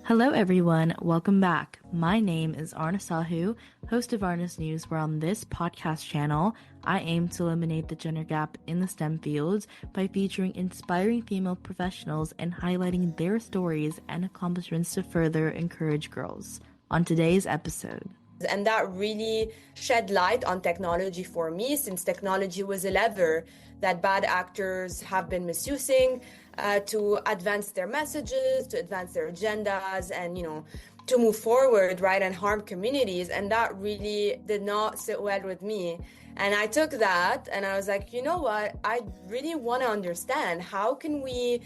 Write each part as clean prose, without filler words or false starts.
Hello everyone, welcome back. My name is Aarna, host of Aarna's News, where on this podcast channel, I aim to eliminate the gender gap in the STEM fields by featuring inspiring female professionals and highlighting their stories and accomplishments to further encourage girls. On today's episode. And that really shed light on technology for me, since technology was a lever that bad actors have been misusing to advance their messages, to advance their agendas, and, to move forward, right, and harm communities. And that really did not sit well with me. And I took that and I was like, you know what? I really want to understand, how can we,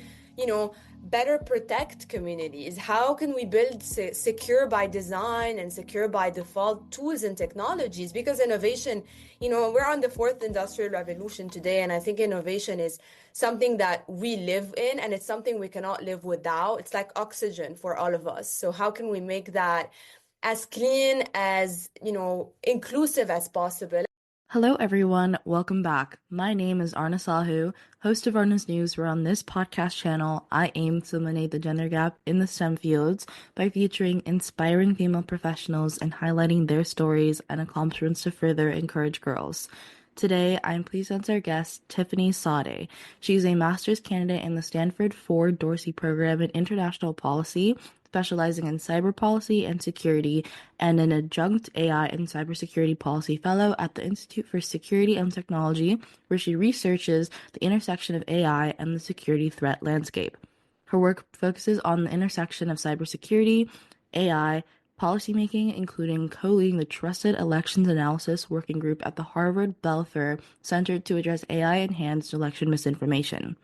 better protect communities? How can we build secure by design and secure by default tools and technologies? Because innovation, we're on the fourth industrial revolution today, and I think innovation is something that we live in, and it's something we cannot live without. It's like oxygen for all of us. So how can we make that as clean, as, inclusive as possible? Hello everyone, welcome back. My name is Aarna, host of Aarna's News, where on this podcast channel, I aim to eliminate the gender gap in the STEM fields by featuring inspiring female professionals and highlighting their stories and accomplishments to further encourage girls. Today, I'm pleased to answer our guest, Tiffany Saade. She's a master's candidate in the Stanford Ford Dorsey program in international policy, specializing in cyber policy and security, and an adjunct AI and cybersecurity policy fellow at the Institute for Security and Technology, where she researches the intersection of AI and the security threat landscape. Her work focuses on the intersection of cybersecurity, AI, policymaking, including co-leading the Trusted Elections Analysis Working Group at the Harvard Belfer Center to address AI-enhanced election misinformation.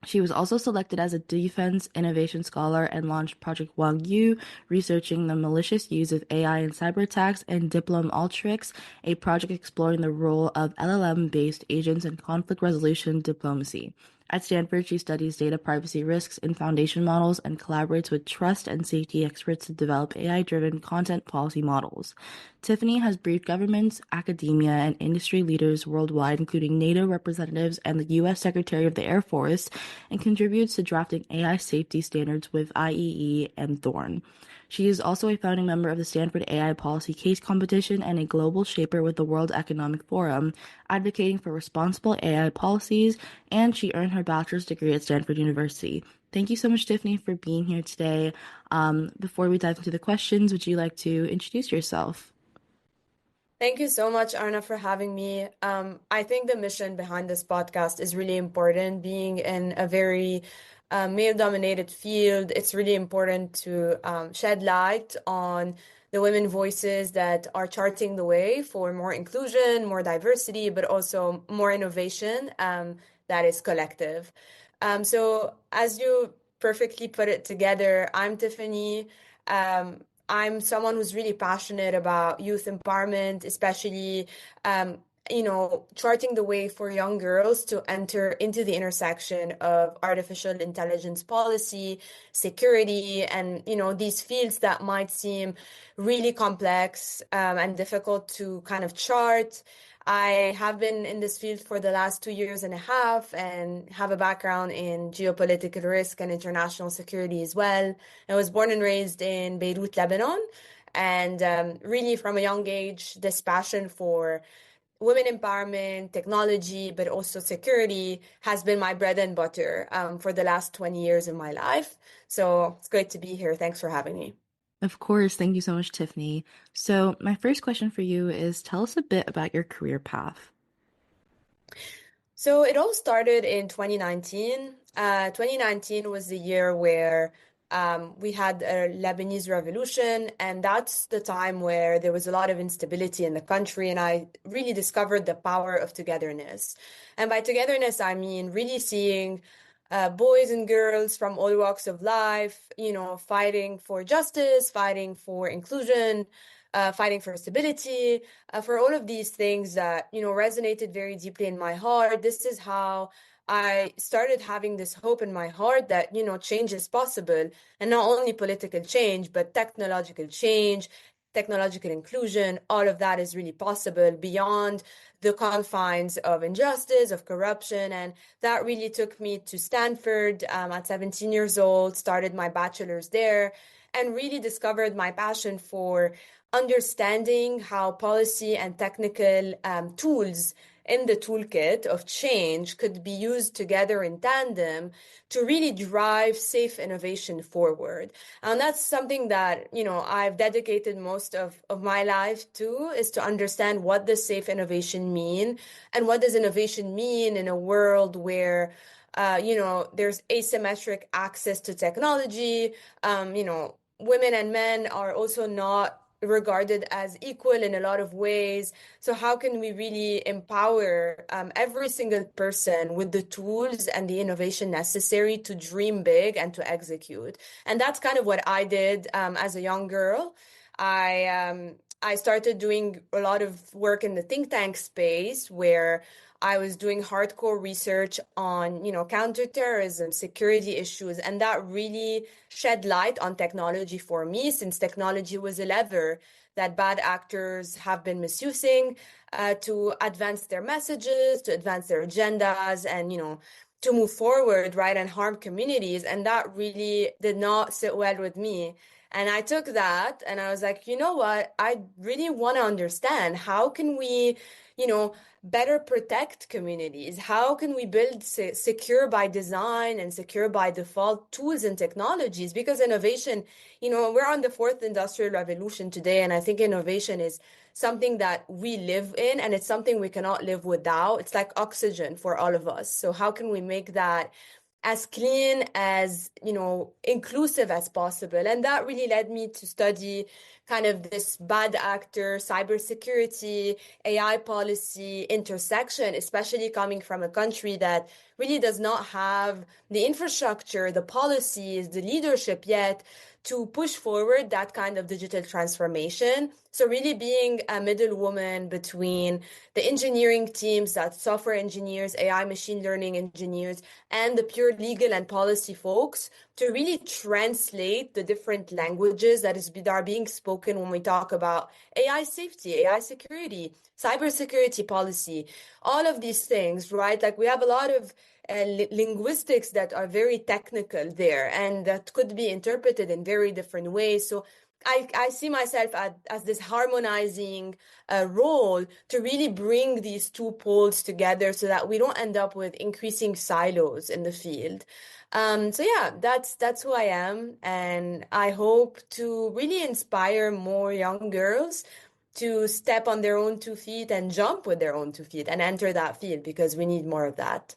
She was also selected as a Defense Innovation Scholar and launched Project Wang Yu, researching the malicious use of AI in cyberattacks, and Diplom Ultrix, a project exploring the role of LLM-based agents in conflict resolution diplomacy. At Stanford, she studies data privacy risks in foundation models and collaborates with trust and safety experts to develop AI-driven content policy models. Tiffany has briefed governments, academia, and industry leaders worldwide, including NATO representatives and the U.S. Secretary of the Air Force, and contributes to drafting AI safety standards with IEE and Thorn. She is also a founding member of the Stanford AI Policy Case Competition and a global shaper with the World Economic Forum, advocating for responsible AI policies, and she earned her bachelor's degree at Stanford University. Thank you so much, Tiffany, for being here today. Before we dive into the questions, would you like to introduce yourself? Thank you so much, Aarna, for having me. I think the mission behind this podcast is really important. Being in a very male-dominated field, it's really important to shed light on the women voices that are charting the way for more inclusion, more diversity, but also more innovation that is collective. So as you perfectly put it together, I'm Tiffany. I'm someone who's really passionate about youth empowerment, especially charting the way for young girls to enter into the intersection of artificial intelligence policy, security, and, these fields that might seem really complex and difficult to kind of chart. I have been in this field for the last 2 years and a half and have a background in geopolitical risk and international security as well. I was born and raised in Beirut, Lebanon, and really from a young age, this passion for women empowerment, technology, but also security has been my bread and butter for the last 20 years of my life. So it's great to be here. Thanks for having me. Of course. Thank you so much, Tiffany. So my first question for you is, tell us a bit about your career path. So it all started in 2019. 2019 was the year where we had a Lebanese revolution, and that's the time where there was a lot of instability in the country, and I really discovered the power of togetherness. And by togetherness, I mean really seeing boys and girls from all walks of life, fighting for justice, fighting for inclusion, fighting for stability, for all of these things that, resonated very deeply in my heart. This is how I started having this hope in my heart that, change is possible, and not only political change, but technological change, technological inclusion, all of that is really possible beyond the confines of injustice, of corruption. And that really took me to Stanford at 17 years old, started my bachelor's there, and really discovered my passion for understanding how policy and technical tools in the toolkit of change could be used together in tandem to really drive safe innovation forward. And that's something that, I've dedicated most of my life to, is to understand what does safe innovation mean and what does innovation mean in a world where there's asymmetric access to technology. Women and men are also not regarded as equal in a lot of ways. So how can we really empower every single person with the tools and the innovation necessary to dream big and to execute? And that's kind of what I did as a young girl. I started doing a lot of work in the think tank space where I was doing hardcore research on, counterterrorism, security issues, and that really shed light on technology for me, since technology was a lever that bad actors have been misusing to advance their messages, to advance their agendas, and, to move forward, right, and harm communities. And that really did not sit well with me. And I took that and I was like, you know what? I really want to understand how can we, better protect communities? How can we build secure by design and secure by default tools and technologies? Because innovation, we're on the fourth industrial revolution today, and I think innovation is something that we live in, and it's something we cannot live without. It's like oxygen for all of us. So how can we make that as clean, as inclusive as possible? And that really led me to study kind of this bad actor, cybersecurity, AI policy intersection, especially coming from a country that really does not have the infrastructure, the policies, the leadership yet to push forward that kind of digital transformation. So really being a middle woman between the engineering teams, that software engineers, AI machine learning engineers, and the pure legal and policy folks, to really translate the different languages that are being spoken when we talk about AI safety, AI security, cybersecurity policy, all of these things, right? Like we have a lot of linguistics that are very technical there and that could be interpreted in very different ways. So I see myself as this harmonizing role to really bring these two poles together so that we don't end up with increasing silos in the field. So yeah, that's who I am, and I hope to really inspire more young girls to step on their own 2 feet and jump with their own 2 feet and enter that field, because we need more of that.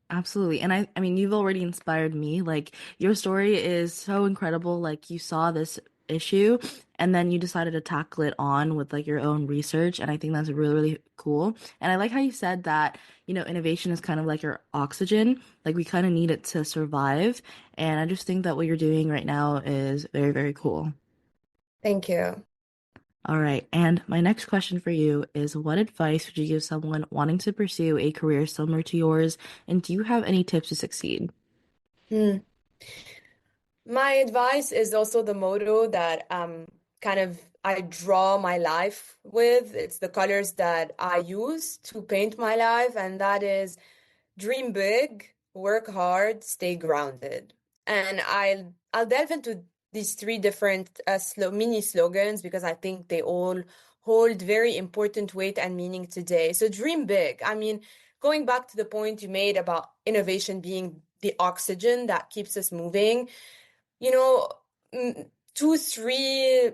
Absolutely. And I mean, you've already inspired me. Like, your story is so incredible. Like, you saw this issue and then you decided to tackle it on with like your own research. And I think that's really, really cool. And I like how you said that, innovation is kind of like your oxygen. Like, we kind of need it to survive. And I just think that what you're doing right now is very, very cool. Thank you. All right. And my next question for you is, what advice would you give someone wanting to pursue a career similar to yours? And do you have any tips to succeed? Hmm. My advice is also the motto that kind of I draw my life with. It's the colors that I use to paint my life, and that is dream big, work hard, stay grounded. And I'll delve into these three different mini slogans because I think they all hold very important weight and meaning today. So dream big. I mean, going back to the point you made about innovation being the oxygen that keeps us moving, you know, 2, 3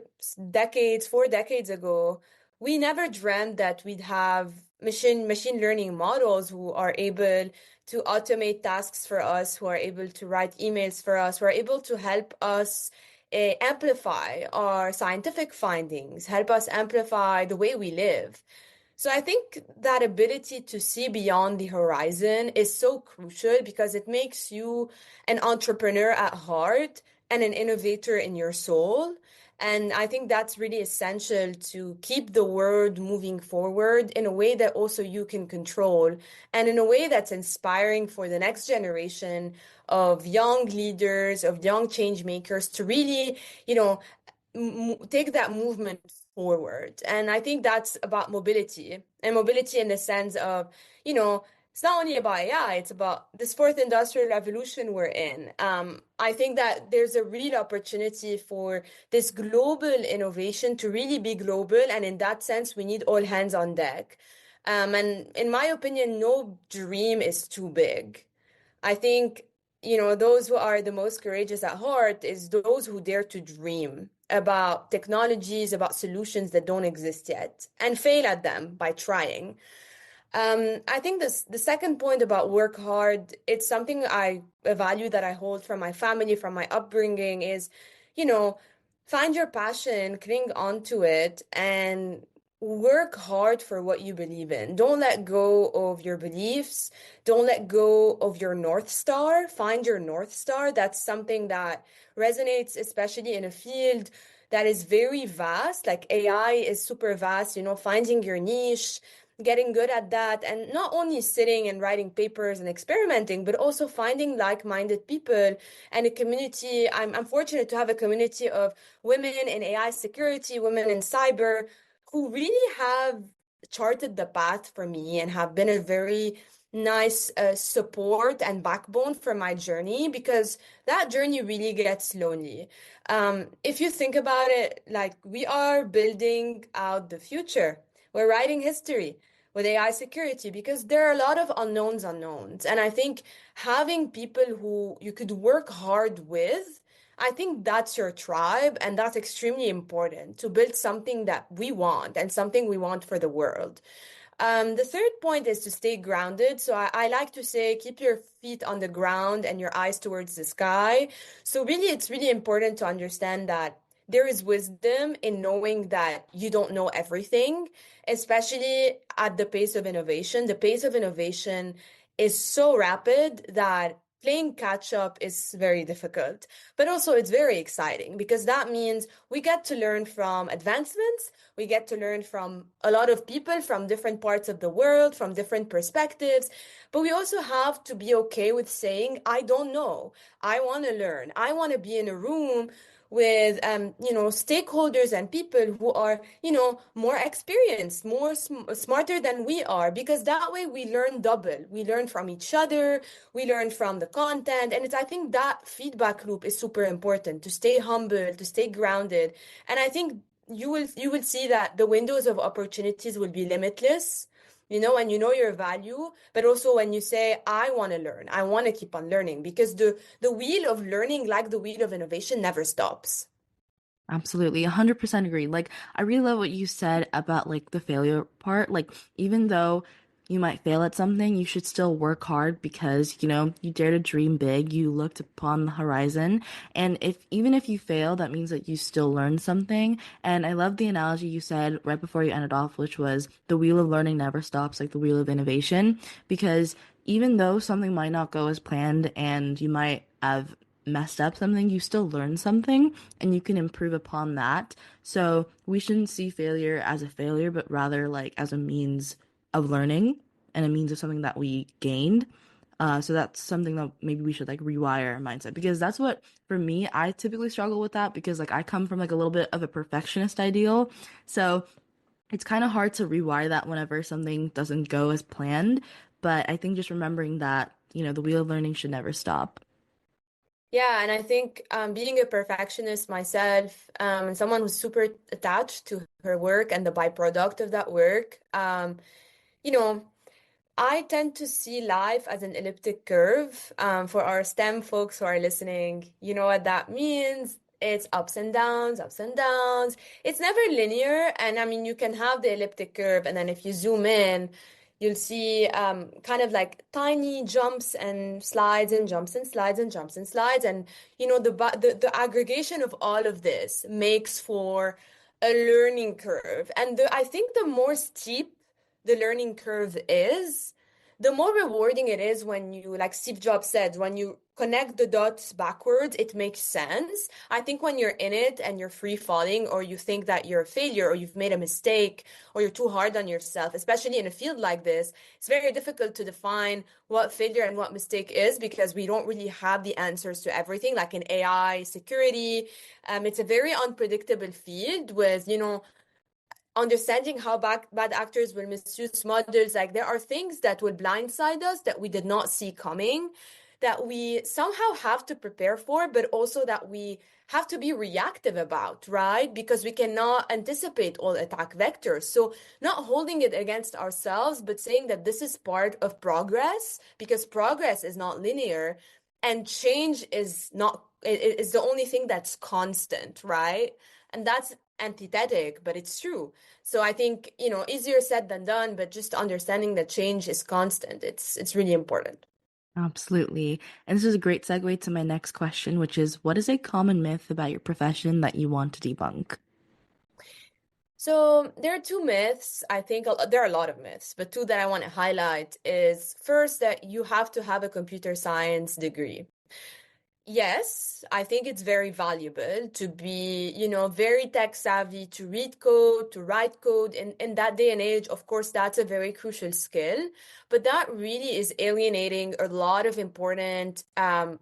decades, 4 decades ago, we never dreamt that we'd have machine learning models who are able to automate tasks for us, who are able to write emails for us, who are able to help us amplify our scientific findings, help us amplify the way we live. So I think that ability to see beyond the horizon is so crucial because it makes you an entrepreneur at heart and an innovator in your soul. And I think that's really essential to keep the world moving forward in a way that also you can control and in a way that's inspiring for the next generation of young leaders, of young change makers to really, take that movement forward. And I think that's about mobility, and mobility in the sense of, you know, it's not only about AI, it's about this fourth industrial revolution we're in. I think that there's a real opportunity for this global innovation to really be global. And in that sense, we need all hands on deck. And in my opinion, no dream is too big. I think, those who are the most courageous at heart is those who dare to dream about technologies, about solutions that don't exist yet, and fail at them by trying. I think the second point about work hard, it's something a value that I hold from my family, from my upbringing is, you know, find your passion, cling onto it, and work hard for what you believe in. Don't let go of your beliefs. Don't let go of your North Star. Find your North Star. That's something that resonates, especially in a field that is very vast. Like AI is super vast, finding your niche, getting good at that, and not only sitting and writing papers and experimenting, but also finding like-minded people and a community. I'm fortunate to have a community of women in AI security, women in cyber, who really have charted the path for me and have been a very nice support and backbone for my journey, because that journey really gets lonely. If you think about it, like, we are building out the future. We're writing history with AI security because there are a lot of unknowns. And I think having people who you could work hard with, I think that's your tribe. And that's extremely important to build something that we want and something we want for the world. The third point is to stay grounded. So I like to say, keep your feet on the ground and your eyes towards the sky. So really, it's really important to understand that there is wisdom in knowing that you don't know everything, especially at the pace of innovation. The pace of innovation is so rapid that playing catch up is very difficult, but also it's very exciting because that means we get to learn from advancements. We get to learn from a lot of people from different parts of the world, from different perspectives. But we also have to be okay with saying, I don't know. I want to learn. I want to be in a room with stakeholders and people who are more experienced, more smarter than we are, because that way we learn double. We learn from each other, we learn from the content, and I think that feedback loop is super important, to stay humble, to stay grounded. And I think you will see that the windows of opportunities will be limitless, and your value, but also when you say, I want to learn, I want to keep on learning, because the wheel of learning, like the wheel of innovation, never stops. Absolutely, 100% agree. Like, I really love what you said about like the failure part. Like, even though you might fail at something, you should still work hard because, you dare to dream big, you looked upon the horizon. And even if you fail, that means that you still learned something. And I love the analogy you said right before you ended off, which was the wheel of learning never stops, like the wheel of innovation, because even though something might not go as planned and you might have messed up something, you still learn something and you can improve upon that. So we shouldn't see failure as a failure, but rather like as a means of learning and a means of something that we gained. So that's something that maybe we should like rewire our mindset, because that's what, for me, I typically struggle with that because like I come from like a little bit of a perfectionist ideal. So it's kind of hard to rewire that whenever something doesn't go as planned. But I think just remembering that, the wheel of learning should never stop. Yeah, and I think being a perfectionist myself, and someone who's super attached to her work and the byproduct of that work, you know, I tend to see life as an elliptic curve. For our STEM folks who are listening, you know what that means. It's ups and downs, ups and downs. It's never linear. And I mean, you can have the elliptic curve, and then if you zoom in, you'll see kind of like tiny jumps and slides and jumps and slides and jumps and slides. And, the aggregation of all of this makes for a learning curve. And I think the more steep the learning curve is, the more rewarding it is when you, like Steve Jobs said, when you connect the dots backwards, it makes sense. I think when you're in it and you're free falling, or you think that you're a failure, or you've made a mistake, or you're too hard on yourself, especially in a field like this, it's very difficult to define what failure and what mistake is, because we don't really have the answers to everything. Like in AI security, it's a very unpredictable field with, understanding how bad actors will misuse models. Like there are things that will blindside us that we did not see coming, that we somehow have to prepare for, but also that we have to be reactive about, right? Because we cannot anticipate all attack vectors. So not holding it against ourselves, but saying that this is part of progress, because progress is not linear and change is not, it is the only thing that's constant, right? And that's antithetic, but it's true. So I think, easier said than done, but just understanding that change is constant. It's really important. Absolutely. And this is a great segue to my next question, which is what is a common myth about your profession that you want to debunk? So there are two myths. I think there are a lot of myths, but two that I want to highlight is first that you have to have a computer science degree. Yes, I think it's very valuable to be, very tech savvy, to read code, to write code. In that day and age, of course, that's a very crucial skill. But that really is alienating a lot of important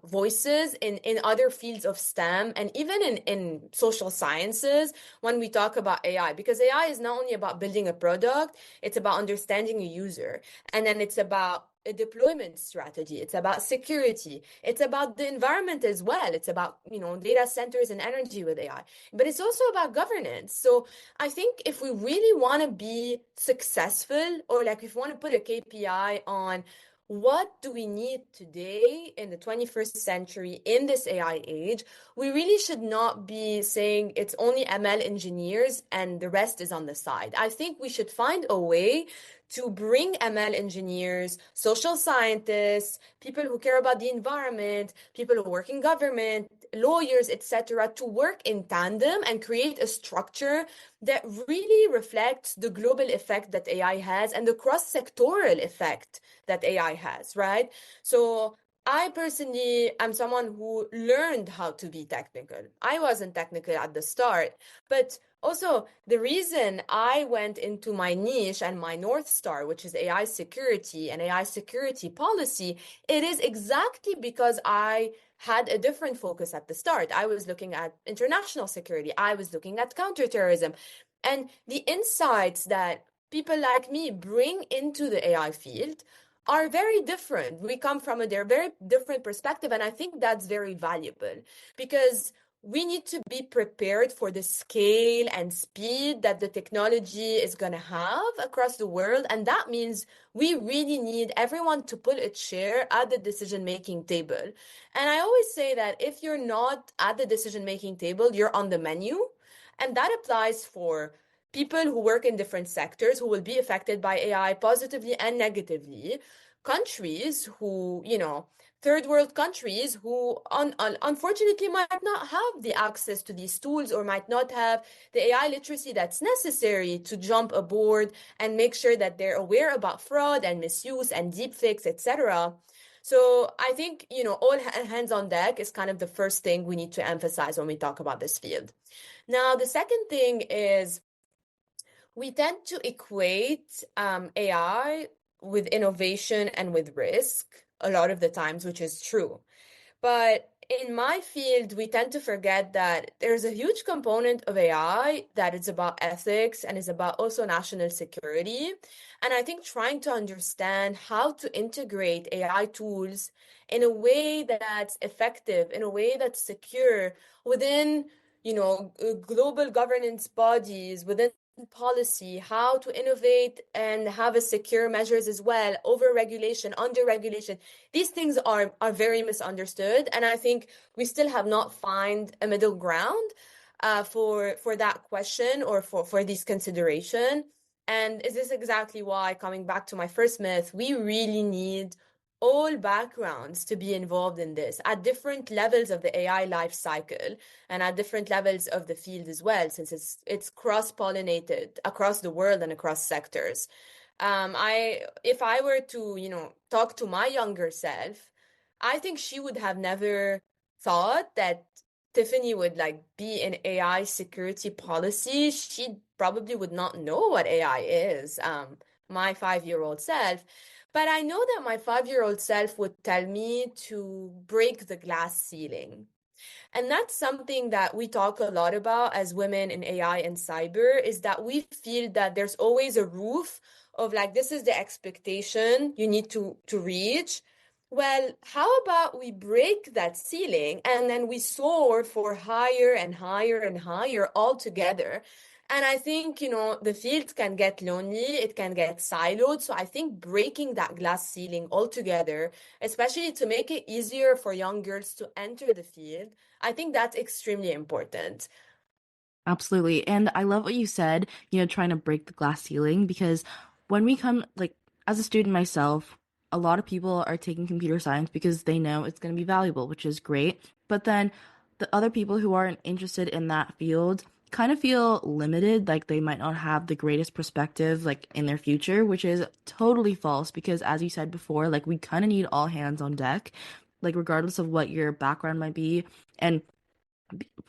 voices in other fields of STEM, and even in social sciences when we talk about AI. Because AI is not only about building a product, it's about understanding a user. And then it's about a deployment strategy. It's about security. It's about the environment as well. It's about, data centers and energy with AI. But it's also about governance. So I think if we really want to be successful, or like if we want to put a KPI on what do we need today in the 21st century in this AI age, we really should not be saying it's only ML engineers and the rest is on the side. I think we should find a way to bring ML engineers, social scientists, people who care about the environment, people who work in government, lawyers, etc., to work in tandem and create a structure that really reflects the global effect that AI has and the cross-sectoral effect that AI has, right? So I personally am someone who learned how to be technical. I wasn't technical at the start, but also the reason I went into my niche and my North Star, which is AI security and AI security policy, it is exactly because I had a different focus at the start. I was looking at international security. I was looking at counterterrorism. And the insights that people like me bring into the AI field are very different. We come from a very different perspective, and I think that's very valuable, because we need to be prepared for the scale and speed that the technology is going to have across the world. And that means we really need everyone to pull a chair at the decision-making table. And I always say that if you're not at the decision-making table, you're on the menu. And that applies for people who work in different sectors who will be affected by AI positively and negatively. Countries who, third world countries who unfortunately might not have the access to these tools, or might not have the AI literacy that's necessary to jump aboard and make sure that they're aware about fraud and misuse and deepfakes, etc. So I think, all hands on deck is kind of the first thing we need to emphasize when we talk about this field. Now, the second thing is we tend to equate AI with innovation and with risk a lot of the times, which is true. But in my field, we tend to forget that there's a huge component of AI that is about ethics and is about also national security. And I think trying to understand how to integrate AI tools in a way that's effective, in a way that's secure within, global governance bodies, within policy, how to innovate and have a secure measures as well, over regulation, under regulation. These things are very misunderstood, and I think we still have not found a middle ground for that question, or for this consideration. And is this exactly why, coming back to my first myth, we really need all backgrounds to be involved in this at different levels of the AI life cycle and at different levels of the field as well, since it's cross-pollinated across the world and across sectors. If I were to, talk to my younger self, I think she would have never thought that Tiffany would like be in AI security policy. She probably would not know what AI is, my 5-year-old self. But I know that my 5-year-old self would tell me to break the glass ceiling. And that's something that we talk a lot about as women in AI and cyber is that we feel that there's always a roof of like, this is the expectation you need to reach. Well, how about we break that ceiling and then we soar for higher and higher and higher all together? And I think, the field can get lonely, it can get siloed. So I think breaking that glass ceiling altogether, especially to make it easier for young girls to enter the field, I think that's extremely important. Absolutely. And I love what you said, trying to break the glass ceiling because when we come, like, as a student myself, a lot of people are taking computer science because they know it's going to be valuable, which is great. But then the other people who aren't interested in that field kind of feel limited, like they might not have the greatest perspective, like, in their future, which is totally false because, as you said before, like, we kind of need all hands on deck, like, regardless of what your background might be. And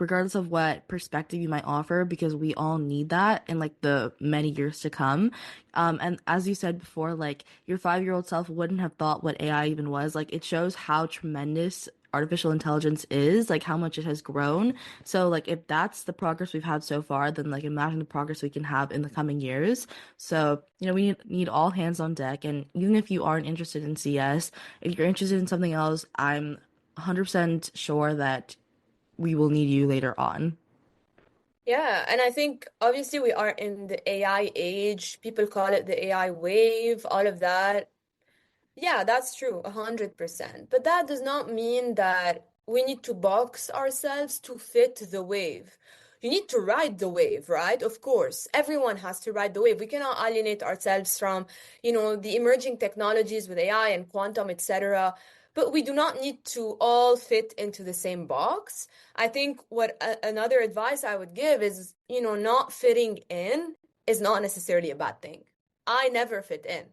regardless of what perspective you might offer, because we all need that in like the many years to come. And as you said before, like your 5-year-old self wouldn't have thought what AI even was. Like it shows how tremendous artificial intelligence is, like how much it has grown. So like if that's the progress we've had so far, then like imagine the progress we can have in the coming years. So, we need all hands on deck. And even if you aren't interested in CS, if you're interested in something else, I'm 100% sure that we will need you later on. Yeah, and I think obviously we are in the AI age. People call it the AI wave, all of that. Yeah, that's true, 100%. But that does not mean that we need to box ourselves to fit the wave. You need to ride the wave, right? Of course, everyone has to ride the wave. We cannot alienate ourselves from, the emerging technologies with AI and quantum, etc. But we do not need to all fit into the same box. I think what another advice I would give is, not fitting in is not necessarily a bad thing. I never fit in.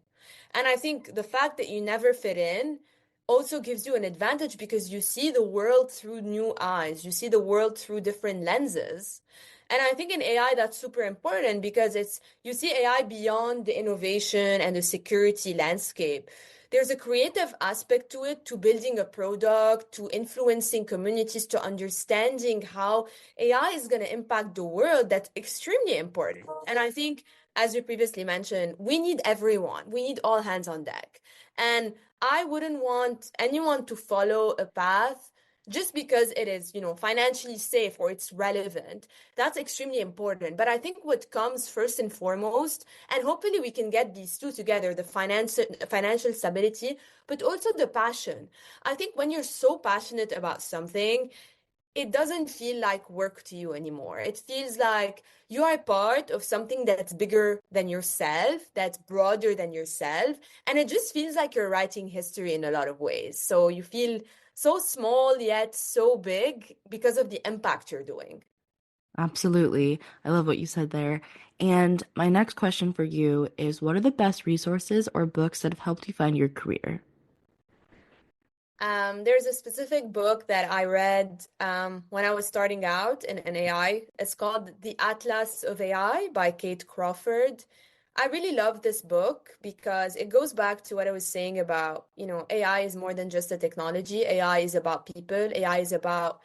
And I think the fact that you never fit in also gives you an advantage because you see the world through new eyes. You see the world through different lenses. And I think in AI, that's super important because you see AI beyond the innovation and the security landscape. There's a creative aspect to it, to building a product, to influencing communities, to understanding how AI is going to impact the world. That's extremely important. And I think as we previously mentioned, we need everyone. We need all hands on deck. And I wouldn't want anyone to follow a path just because it is, financially safe or it's relevant. That's extremely important. But I think what comes first and foremost, and hopefully we can get these two together, the financial stability, but also the passion. I think when you're so passionate about something, it doesn't feel like work to you anymore. It feels like you are part of something that's bigger than yourself, that's broader than yourself. And it just feels like you're writing history in a lot of ways. So you feel so small yet so big because of the impact you're doing. Absolutely. I love what you said there. And my next question for you is what are the best resources or books that have helped you find your career? There's a specific book that I read when I was starting out in AI. It's called The Atlas of AI by Kate Crawford. I really love this book because it goes back to what I was saying about, AI is more than just a technology. AI is about people. AI is about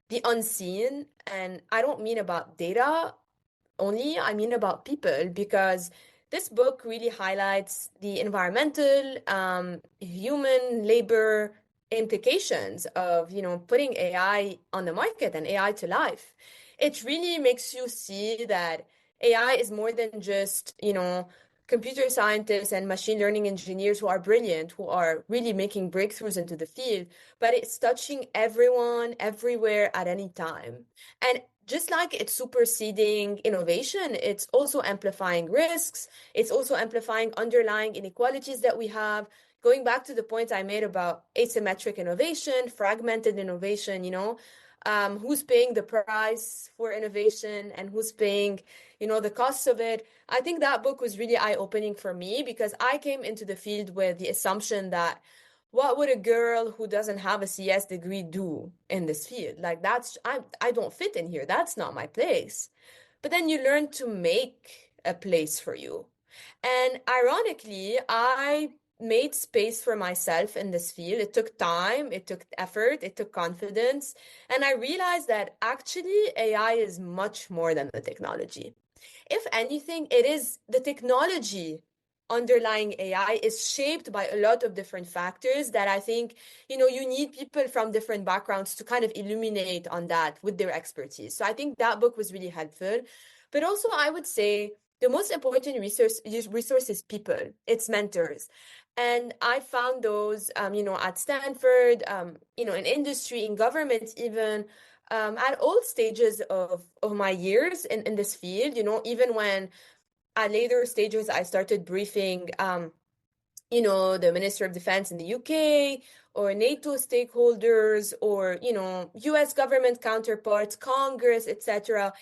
the unseen. And I don't mean about data only, I mean about people, because this book really highlights the environmental, human labor implications of, putting AI on the market and AI to life. It really makes you see that AI is more than just, computer scientists and machine learning engineers who are brilliant, who are really making breakthroughs into the field, but it's touching everyone, everywhere, at any time. And just like it's superseding innovation, it's also amplifying risks. It's also amplifying underlying inequalities that we have. Going back to the point I made about asymmetric innovation, fragmented innovation, who's paying the price for innovation and who's paying, the costs of it. I think that book was really eye-opening for me because I came into the field with the assumption that what would a girl who doesn't have a CS degree do in this field? Like I don't fit in here. That's not my place. But then you learn to make a place for you. And ironically, I made space for myself in this field. It took time, it took effort, it took confidence. And I realized that actually AI is much more than the technology. If anything, it is the technology underlying AI is shaped by a lot of different factors that I think, you need people from different backgrounds to kind of illuminate on that with their expertise. So I think that book was really helpful. But also, I would say the most important resource is people, it's mentors. And I found those, at Stanford, in industry, in government, even at all stages of my years in this field, even when at later stages I started briefing, the Minister of Defense in the UK or NATO stakeholders or, US government counterparts, Congress, etc.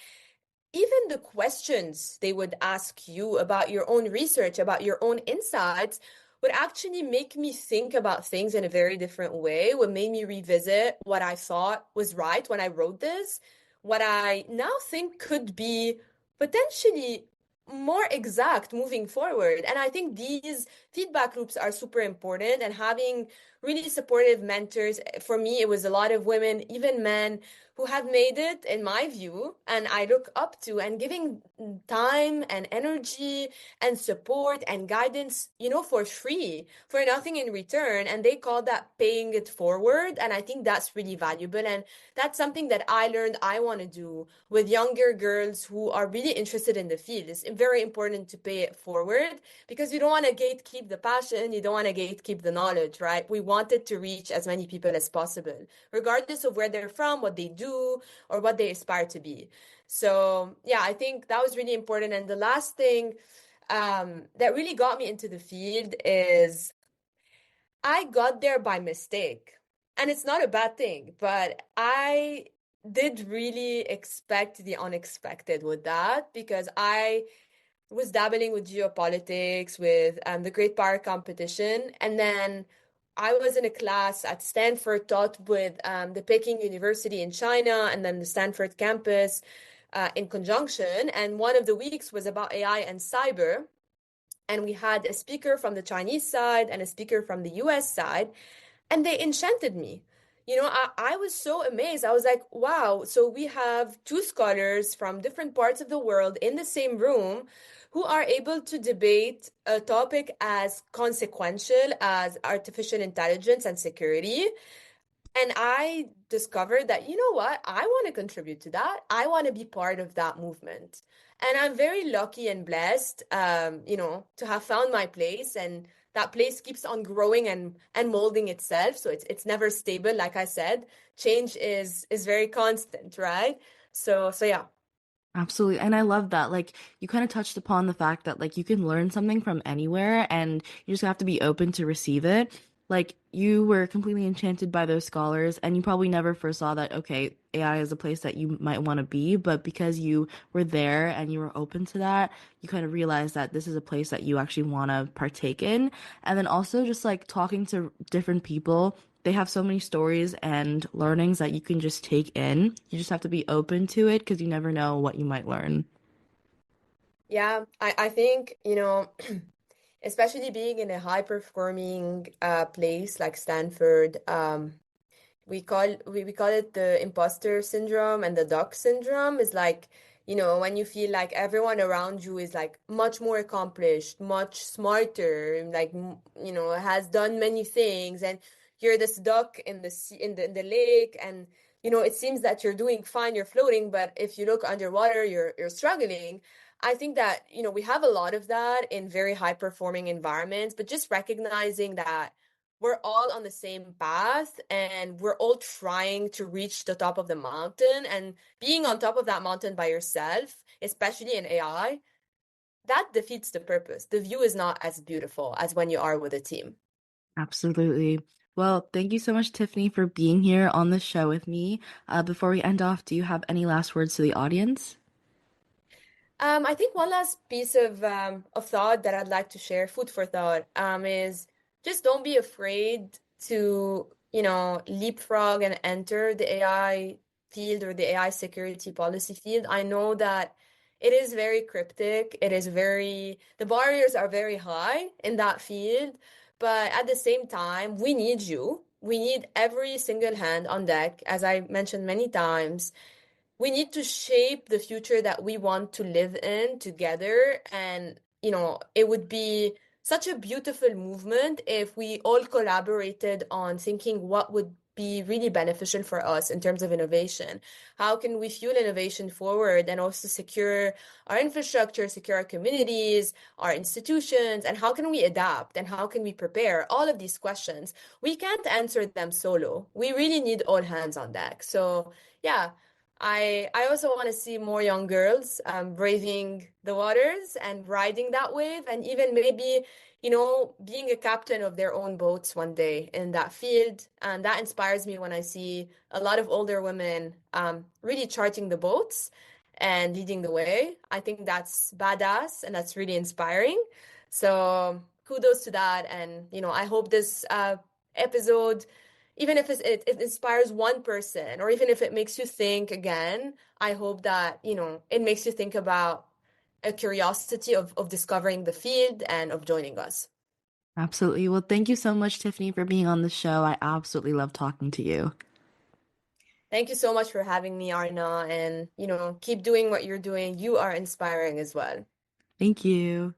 Even the questions they would ask you about your own research, about your own insights, would actually make me think about things in a very different way, would make me revisit what I thought was right when I wrote this, what I now think could be potentially more exact moving forward. And I think these feedback loops are super important, and having really supportive mentors. For me, it was a lot of women, even men, who have made it, in my view, and I look up to, and giving time and energy and support and guidance, for free, for nothing in return. And they call that paying it forward. And I think that's really valuable. And that's something that I learned I want to do with younger girls who are really interested in the field. It's very important to pay it forward because you don't want to gatekeep the passion, you don't want to gatekeep the knowledge, right? We want it to reach as many people as possible, regardless of where they're from, what they do, or what they aspire to be. So, yeah, I think that was really important. And the last thing that really got me into the field is I got there by mistake. And it's not a bad thing, but I did really expect the unexpected with that because I was dabbling with geopolitics, with the great power competition. And then I was in a class at Stanford taught with the Peking University in China and then the Stanford campus in conjunction. And one of the weeks was about AI and cyber. And we had a speaker from the Chinese side and a speaker from the US side, and they enchanted me. I was so amazed. I was like, wow, so we have two scholars from different parts of the world in the same room who are able to debate a topic as consequential as artificial intelligence and security. And I discovered that, you know what? I want to contribute to that. I want to be part of that movement. And I'm very lucky and blessed, to have found my place. And that place keeps on growing and molding itself. So it's never stable. Like I said, change is very constant, right? So yeah. Absolutely. And I love that. Like, you kind of touched upon the fact that, like, you can learn something from anywhere and you just have to be open to receive it. Like, you were completely enchanted by those scholars, and you probably never foresaw that, okay, AI is a place that you might want to be. But because you were there and you were open to that, you kind of realized that this is a place that you actually want to partake in. And then also just like talking to different people, they have so many stories and learnings that you can just take in. You just have to be open to it because you never know what you might learn. Yeah, I think, especially being in a high performing place like Stanford, we call it the imposter syndrome and the duck syndrome. Is like, when you feel like everyone around you is like much more accomplished, much smarter, like, has done many things, and you're this duck in the sea, in the lake, and it seems that you're doing fine, you're floating, but if you look underwater, you're struggling. I think that, we have a lot of that in very high performing environments, but just recognizing that we're all on the same path and we're all trying to reach the top of the mountain, and being on top of that mountain by yourself, especially in AI, that defeats the purpose. The view is not as beautiful as when you are with a team. Absolutely. Well, thank you so much, Tiffany, for being here on the show with me. Before we end off, do you have any last words to the audience? I think one last piece of thought that I'd like to share, food for thought, is just don't be afraid to, leapfrog and enter the AI field or the AI security policy field. I know that it is very cryptic. The barriers are very high in that field, but at the same time, we need you. We need every single hand on deck, as I mentioned many times. We need to shape the future that we want to live in together. And, it would be such a beautiful movement if we all collaborated on thinking what would be really beneficial for us in terms of innovation. How can we fuel innovation forward and also secure our infrastructure, secure our communities, our institutions, and how can we adapt and how can we prepare? All of these questions, we can't answer them solo. We really need all hands on deck. So, yeah, I also want to see more young girls braving the waters and riding that wave, and even maybe, being a captain of their own boats one day in that field. And that inspires me when I see a lot of older women really charting the boats and leading the way. I think that's badass and that's really inspiring. So kudos to that. And, I hope this episode, even if it inspires one person, or even if it makes you think again, I hope that, it makes you think about a curiosity of discovering the field and of joining us. Absolutely. Well, thank you so much, Tiffany, for being on the show. I absolutely love talking to you. Thank you so much for having me, Aarna, and, keep doing what you're doing. You are inspiring as well. Thank you.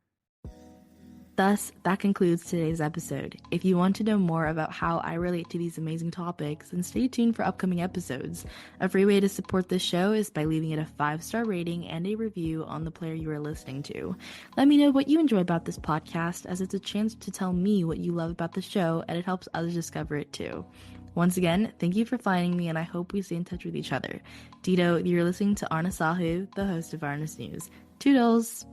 Thus, that concludes today's episode. If you want to know more about how I relate to these amazing topics, then stay tuned for upcoming episodes. A free way to support this show is by leaving it a 5-star rating and a review on the player you are listening to. Let me know what you enjoy about this podcast, as it's a chance to tell me what you love about the show, and it helps others discover it too. Once again, thank you for finding me, and I hope we stay in touch with each other. Dito, you're listening to Aarna Sahu, the host of Aarna's News. Toodles!